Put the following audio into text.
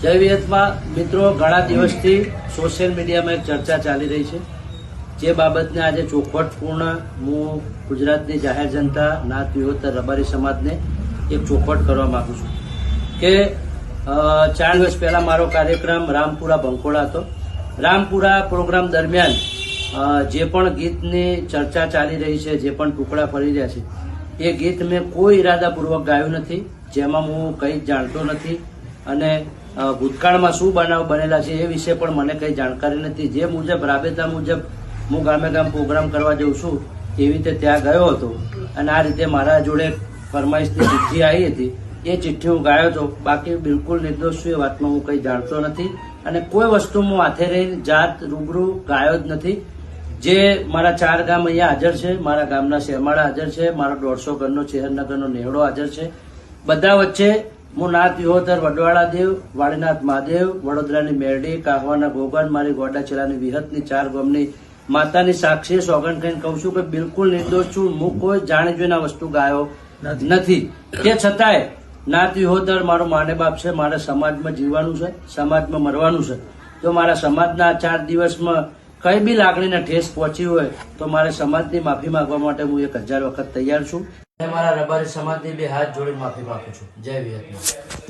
જય વિહતમાં મિત્રો, ઘણા દિવસથી સોશિયલ મીડિયામાં એક ચર્ચા ચાલી રહી છે, જે બાબતને આજે ચોખવટપૂર્ણ હું ગુજરાતની જાહેર જનતા, નાત વિહોતર રબારી સમાજને એક ચોખવટ કરવા માંગુ છું કે 4 દિવસ પહેલા મારો કાર્યક્રમ રામપુરા બંકોળા હતો. રામપુરા પ્રોગ્રામ દરમિયાન જે પણ ગીતની ચર્ચા ચાલી રહી છે, જે પણ ટુકડા ફરી રહ્યા છે, એ ગીત મેં કોઈ ઈરાદાપૂર્વક ગાયું નથી, જેમાં હું કંઈ જાણતો નથી અને ભૂતકાળમાં શું બનાવ બનેલા છે એ વિશે પણ મને કંઈ જાણકારી નથી. જે મુજબ રાબેતા મુજબ હું ગામે ગામ પ્રોગ્રામ કરવા જઉં છું એવી રીતે ત્યાં ગયો હતો અને આ રીતે મારા જોડે ફરમાઈશની ચિઠ્ઠી આવી હતી, એ ચિઠ્ઠી હું ગાયો હતો. બાકી બિલકુલ નિર્દોષ છું, એ વાતમાં હું કંઈ જાણતો નથી અને કોઈ વસ્તુ હું હાથે રહી જાત રૂબરૂ ગાયો જ નથી. જે મારા 4 ગામ અહીંયા હાજર છે, મારા ગામના શેરમાળા હાજર છે, મારો 150 ઘરનો ચેહરનગરનો નેહડો હાજર છે. બધા વચ્ચે હું નાત વિહોતર વડવાળા દેવ, વાડીનાથ મહાદેવ, વડોદરાની મેરડી, કાહવાના ગોગન, મારી ગોડાચેલાની વિહતની 4 ગામની માતાની સાક્ષી સોગંદ ખાઈને કહું છું કે બિલકુલ નિર્દોષ છું. હું કોઈ જાણી જોઈને આ વસ્તુ ગાયો નથી. તે છતાંય નાત વિહોતર મારો માને બાપ છે, મારા સમાજમાં જીવવાનું છે, સમાજમાં મરવાનું છે. જો મારા સમાજના 4 દિવસમાં કઈ બી લાગણીને ઠેસ પહોંચી હોય તો મારે સમાજની માફી માંગવા માટે હું 1000 વખત તૈયાર છું. મારા રબારી સમાજની 2 હાથ જોડીને માફી માંગુ છું. જય વિહત.